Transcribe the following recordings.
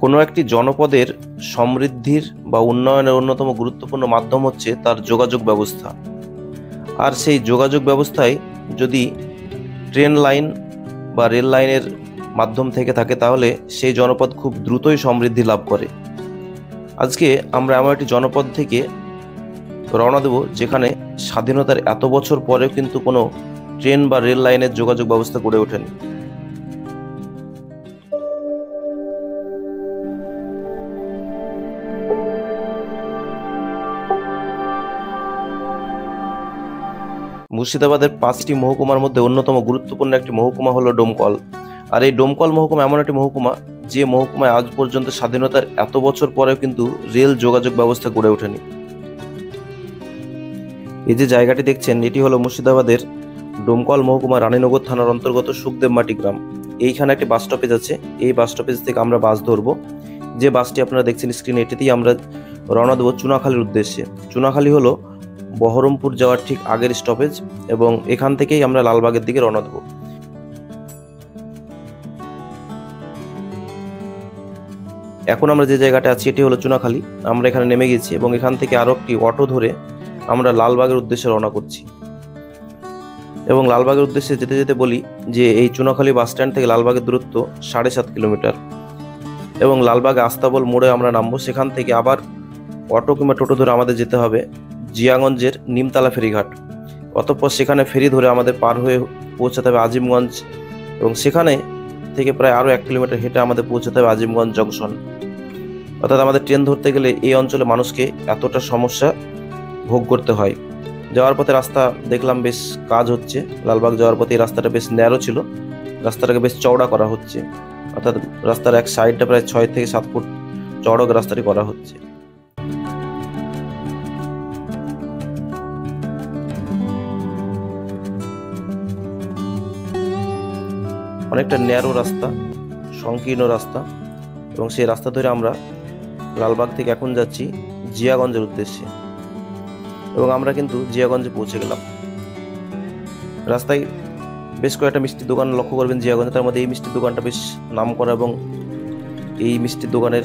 কোনো একটি জনপদের সমৃদ্ধির বা উন্নয়নের অন্যতম গুরুত্বপূর্ণ মাধ্যম হচ্ছে তার যোগাযোগ ব্যবস্থা। আর সেই যোগাযোগ ব্যবস্থায় যদি ট্রেন লাইন বা রেল লাইনের মাধ্যম থেকে থাকে তাহলে সেই জনপদ খুব দ্রুতই সমৃদ্ধি লাভ করে। আজকে আমরা এমন একটি জনপদ থেকে রওনা দেব যেখানে স্বাধীনতার এত বছর পরেও কিন্তু কোনো ট্রেন বা রেল লাইনের যোগাযোগ ব্যবস্থা গড়ে ওঠেনি। মুর্শিদাবাদের 5টি মহকুমার মধ্যে অন্যতম গুরুত্বপূর্ণ একটি মহকুমা হলো ডোমকল। আর এই ডোমকল মহকুমা এমন একটি মহকুমা যে মহকুমায় আজ পর্যন্ত স্বাধীনতার এত বছর পরেও কিন্তু রেল যোগাযোগ ব্যবস্থা গড়ে ওঠেনি। এই যে জায়গাটি দেখছেন এটি হলো মুর্শিদাবাদের ডোমকল মহকুমা রানীনগর থানার অন্তর্গত সুখদেবমাটি গ্রাম। এইখানে একটি বাস স্টপেজ আছে, এই বাস স্টপেজ থেকে আমরা বাস ধরবো। যে বাসটি আপনারা দেখছেন স্ক্রিনে, এটিতেই আমরা রওনা দেবো চুনাখালীর উদ্দেশ্যে। চুনাখালী হলো বহরমপুর যাওয়ার ঠিক আগের স্টপেজ এবং এখান থেকেই আমরা লালবাগের দিকে রওনা দেবো। এখন আমরা যে জায়গাটা আছি এটি হলো চুনাখালী। আমরা এখানে নেমে গেছি এবং এখান থেকে আরো একটি অটো ধরে আমরা লালবাগের উদ্দেশ্যে রওনা করছি। এবং লালবাগের উদ্দেশ্যে যেতে যেতে বলি যে এই চুনাখালী বাস স্ট্যান্ড থেকে লালবাগের দূরত্ব 7.5 কিলোমিটার এবং লালবাগ আস্তাবল মোড়ে আমরা নামবো। সেখান থেকে আবার অটো কিংবা টোটো ধরে আমাদের যেতে হবে জিয়াগঞ্জের নিমতলা ফেরিঘাট। অতঃপর সেখানে ফেরি ধরে আমাদের পার হয়ে পৌঁছাতে হবে আজিমগঞ্জ এবং সেখানে থেকে প্রায় আরও 1 কিলোমিটার হেঁটে আমাদের পৌঁছাতে হবে আজিমগঞ্জ জংশন। অর্থাৎ আমাদের ট্রেন ধরতে গেলে এই অঞ্চলে মানুষকে এতটা সমস্যা ভোগ করতে হয়। যাওয়ার পথে রাস্তা দেখলাম বেশ কাজ হচ্ছে। লালবাগ যাওয়ার পথে এই রাস্তাটা বেশ ন্যারো ছিল, রাস্তাটাকে বেশ চওড়া করা হচ্ছে। অর্থাৎ রাস্তার এক সাইডটা প্রায় 6 থেকে 7 ফুট চওড়া রাস্তাটি করা হচ্ছে। অনেকটা ন্যারো রাস্তা, সংকীর্ণ রাস্তা এবং সেই রাস্তা ধরে আমরা লালবাগ থেকে এখন যাচ্ছি জিয়াগঞ্জের উদ্দেশ্যে এবং আমরা কিন্তু জিয়াগঞ্জে পৌঁছে গেলাম। রাস্তায় বেশ কয়েকটা মিষ্টির দোকান লক্ষ্য করবেন জিয়াগঞ্জে, তার মধ্যে এই মিষ্টির দোকানটা বেশ নাম করা এবং এই মিষ্টির দোকানের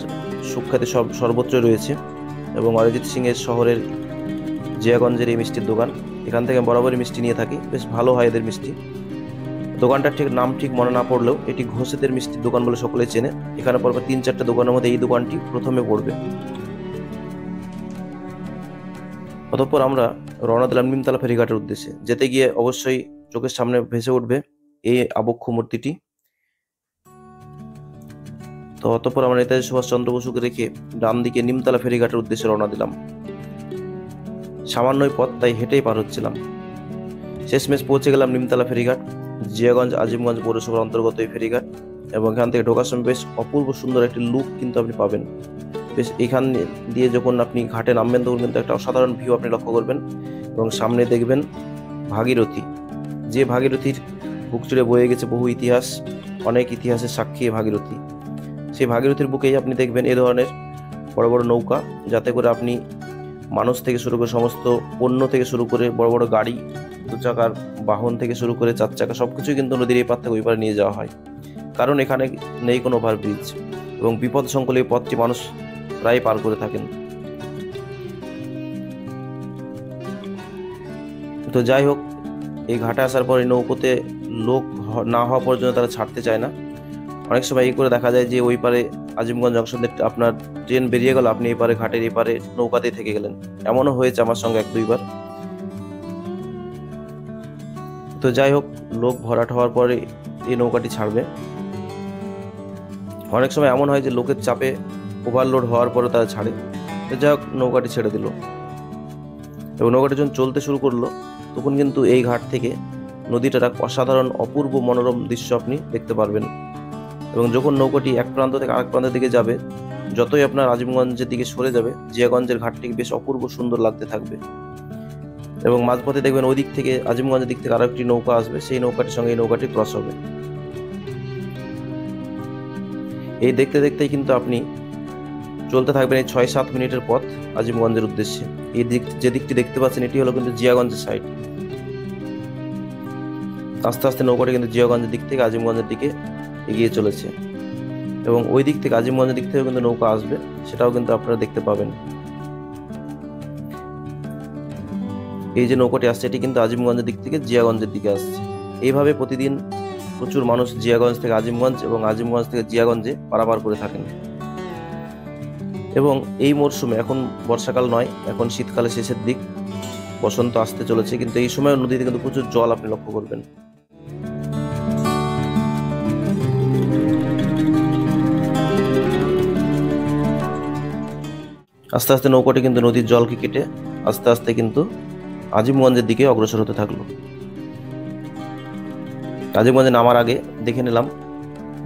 সুখ্যাতি সর্বত্রই রয়েছে এবং অরিজিৎ সিংয়ের শহরের জিয়াগঞ্জের এই মিষ্টির দোকান। এখান থেকে বরাবরই মিষ্টি নিয়ে থাকি, বেশ ভালো হয় এদের মিষ্টি। দোকানটার নাম ঠিক মনে না পড়লেও এটি ঘোষেদের মিষ্টির দোকান বলে সকলেই চেনে। এখানে পরপর 3-4টে দোকানের মধ্যে এই দোকানটি প্রথমে পড়বে। অতঃপর আমরা রওনা দিলাম নিমতলা ফেরিঘাটের উদ্দেশ্যে। যেতে গিয়ে অবশ্যই চোখের সামনে ভেসে উঠবে এই আবক্ষ মূর্তিটি। তো অতঃপর আমরা নেতাজি সুভাষচন্দ্র বসুকে রেখে ডান দিকে নিমতলা ফেরিঘাটের উদ্দেশ্যে রওনা দিলাম। সামান্যই পথ, তাই হেঁটেই পার হচ্ছিলাম। শেষমেশ পৌঁছে গেলাম নিমতলা ফেরিঘাট, জিয়াগঞ্জ আজিমগঞ্জ পৌরসভার অন্তর্গত এই ফেরিঘাট। এবং এখান থেকে ঢোকার সময় বেশ অপূর্ব সুন্দর একটি লুক কিন্তু আপনি পাবেন। বেশ এখান দিয়ে যখন আপনি ঘাটে নামবেন তখন কিন্তু একটা অসাধারণ ভিউ আপনি লক্ষ্য করবেন এবং সামনে দেখবেন ভাগীরথী, যে ভাগীরথীর বুক জুড়ে বয়ে গেছে বহু ইতিহাস, অনেক ইতিহাসের সাক্ষী ভাগীরথী। সেই ভাগীরথীর বুকেই আপনি দেখবেন এ ধরনের বড় বড় নৌকা, যাতে করে আপনি মানুষ থেকে শুরু করে সমস্ত পণ্য থেকে শুরু করে বড় বড় গাড়ি, 2 চাকার বাহন থেকে শুরু করে 4 চাকা সবকিছুই কিন্তু নদীর এই পার থেকে ওই পারে নিয়ে যাওয়া হয়। কারণ এখানে নেই কোনো ওভারব্রিজ এবং বিপদ সংকুল এই পথটি মানুষ প্রায় পার করে থাকেন। তো যাই হোক, এই ঘাটে আসার পর এই নৌকোতে লোক না হওয়া পর্যন্ত তারা ছাড়তে চায় না। অনেক সময় এই করে দেখা যায় যে ওই পারে আজিমগঞ্জ জংশন আপনার ট্রেন বেরিয়ে গেল, আপনি এই পারে ঘাটের এই পারে নৌকাতেই থেকে গেলেন। এমনও হয়েছে আমার সঙ্গে 1-2 বার। তো যাই হোক, লোক ভরাট হওয়ার পরে এই নৌকাটি ছাড়বে। অনেক সময় এমন হয় যে লোকের চাপে ওভারলোড হওয়ার পরে তারা ছাড়ে। তো যাই হোক, নৌকাটি ছেড়ে দিল এবং নৌকাটি যখন চলতে শুরু করলো তখন কিন্তু এই ঘাট থেকে নদীটার এক অসাধারণ অপূর্ব মনোরম দৃশ্য আপনি দেখতে পারবেন। এবং যখন নৌকাটি এক প্রান্ত থেকে আরেক প্রান্তের দিকে যাবে, যতই আপনার আজিমগঞ্জের দিকে সরে যাবে, জিয়াগঞ্জের ঘাটটি বেশ অপূর্ব সুন্দর লাগতে থাকবে। এবং মাঝপথে দেখবেন ওই দিক থেকে আজিমগঞ্জের দিক থেকে আরো একটি নৌকা আসবে, সেই নৌকাটির সঙ্গে এই নৌকাটি ক্রস হবে। এই দেখতে দেখতেই কিন্তু আপনি চলতে থাকবেন এই 6-7 মিনিটের পথ আজিমগঞ্জের উদ্দেশ্যে। এই দিক যে দিকটি দেখতে পাচ্ছেন এটি হলো কিন্তু জিয়াগঞ্জের সাইড। আস্তে আস্তে নৌকাটি কিন্তু জিয়াগঞ্জের দিক থেকে আজিমগঞ্জের দিকে এগিয়ে চলেছে। এবং ওই দিক থেকে আজিমগঞ্জের দিক থেকেও কিন্তু নৌকা আসবে, সেটাও কিন্তু আপনারা দেখতে পাবেন। এই যে নৌকাটি আসছে এটি কিন্তু আজিমগঞ্জের দিক থেকে জিয়াগঞ্জের দিকে আসছে। এইভাবে প্রতিদিন প্রচুর মানুষ জিয়াগঞ্জ থেকে আজিমগঞ্জ এবং আজিমগঞ্জ থেকে জিয়াগঞ্জে পারাপার করে থাকেন। এবং এই মরশুমে, এখন বর্ষাকাল নয়, এখন শীতকালের শেষের দিক, বসন্ত আসতে চলেছে, কিন্তু এই সময় নদীতে কিন্তু প্রচুর জল আপনি লক্ষ্য করবেন। আস্তে আস্তে নৌকাটি কিন্তু নদীর জলকে কেটে আস্তে আস্তে কিন্তু আজিমগঞ্জের দিকে অগ্রসর হতে থাকলো। আজিমগঞ্জে নামার আগে দেখে নিলাম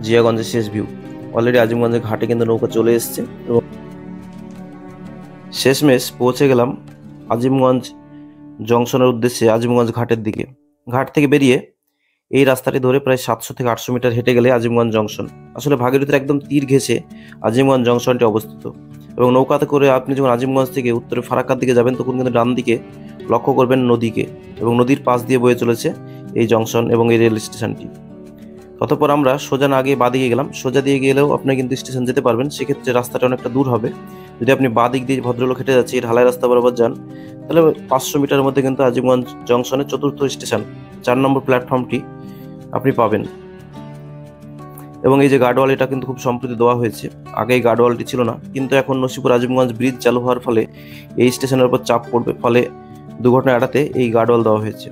জিয়াগঞ্জের শেষ ভিউ। অলরেডি আজিমগঞ্জের ঘাটে কিন্তু নৌকা চলে এসছে এবং শেষমেশ পৌঁছে গেলাম আজিমগঞ্জ জংশনের উদ্দেশ্যে, আজিমগঞ্জ ঘাটের দিকে। ঘাট থেকে বেরিয়ে এই রাস্তাটি ধরে প্রায় 700 থেকে 800 মিটার হেঁটে গেলে আজিমগঞ্জ জংশন। আসলে ভাগীরথীর একদম তীর ঘেঁষে আজিমগঞ্জ জংশনটি অবস্থিত। এবং নৌকাতে করে আপনি যখন আজিমগঞ্জ থেকে উত্তরে ফারাক্কার দিকে যাবেন তখন কিন্তু ডান দিকে লক্ষ্য করবেন নদীকে, এবং নদীর পাশ দিয়ে বয়ে চলেছে এই জংশন এবং এই রেল স্টেশনটি। ততপর আমরা সোজা না গিয়ে বাদিকে গেলাম। সোজা দিয়ে গেলেও আপনি কিন্তু স্টেশন যেতে পারবেন, সেক্ষেত্রে রাস্তাটা অনেকটা দূর হবে। যদি আপনি বাদিক দিয়ে ভদ্রলোক হেঁটে যাচ্ছে ঢালাই রাস্তা বরাবর যান, তাহলে 500 মিটারের মধ্যে কিন্তু আজিমগঞ্জ জংশনের 4র্থ স্টেশন 4 নম্বর প্ল্যাটফর্মটি আপনি পাবেন। এবং এই যে গার্ডওয়াল, এটা কিন্তু খুব সম্প্রতি দেওয়া হয়েছে, আগে এই গার্ডওয়ালটি ছিল না, কিন্তু এখন নসিপুর আজিমগঞ্জ ব্রিজ চালু হওয়ার ফলে এই স্টেশনের উপর চাপ পড়বে, ফলে দুর্ঘটনা এড়াতে এই গার্ডওয়াল দেওয়া হয়েছে।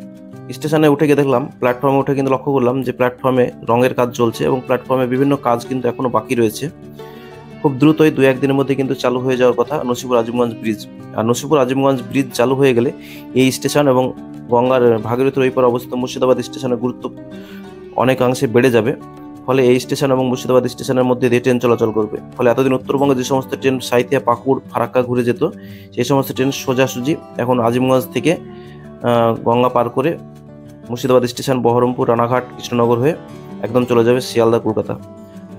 স্টেশনে উঠে গিয়ে দেখলাম, প্ল্যাটফর্মে উঠে কিন্তু লক্ষ্য করলাম যে প্ল্যাটফর্মে রঙের কাজ চলছে এবং প্ল্যাটফর্মে বিভিন্ন কাজ কিন্তু এখনো বাকি রয়েছে। খুব দ্রুতই 2-1 দিনের মধ্যে কিন্তু চালু হয়ে যাওয়ার কথা নসিপুর আজিমগঞ্জ ব্রিজ। আর নসিপুর আজিমগঞ্জ ব্রিজ চালু হয়ে গেলে এই স্টেশন এবং গঙ্গার ভাগীরথীর ওই পারে অবস্থিত মুর্শিদাবাদ স্টেশনের গুরুত্ব অনেকাংশে বেড়ে যাবে। ফলে এই স্টেশন এবং মুর্শিদাবাদ স্টেশনের মধ্যে দিয়ে ট্রেন চলাচল করবে। ফলে এতদিন উত্তরবঙ্গে যে সমস্ত ট্রেন সাঁইথিয়া, পাকুড়, ফারাক্কা ঘুরে যেত, সেই সমস্ত ট্রেন সোজাসুজি এখন আজিমগঞ্জ থেকে গঙ্গা পার করে মুর্শিদাবাদ স্টেশন, বহরমপুর, রানাঘাট, কৃষ্ণনগর হয়ে একদম চলে যাবে শিয়ালদা, কলকাতা।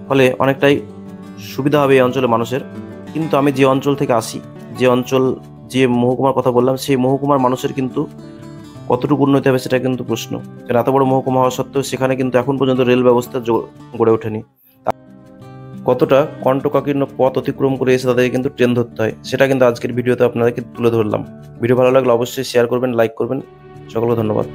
ফলে অনেকটাই সুবিধা হবে এই অঞ্চলের মানুষের। কিন্তু আমি যে অঞ্চল থেকে আসি, যে মহকুমার কথা বললাম, সেই মহকুমার মানুষের কিন্তু কতটুকু উন্নতি হবে সেটা কিন্তু প্রশ্ন। কারণ এত বড় মহকুমা হওয়া সত্ত্বেও সেখানে কিন্তু এখন পর্যন্ত রেল ব্যবস্থা গড়ে ওঠেনি। কতটা কণ্টকাকীর্ণ পথ অতিক্রম করে এসে তাদেরকে কিন্তু ট্রেন ধরতে হয়, সেটা কিন্তু আজকের ভিডিওতে আপনাদেরকে তুলে ধরলাম। ভিডিও ভালো লাগলে অবশ্যই শেয়ার করবেন, লাইক করবেন। সকলকে ধন্যবাদ।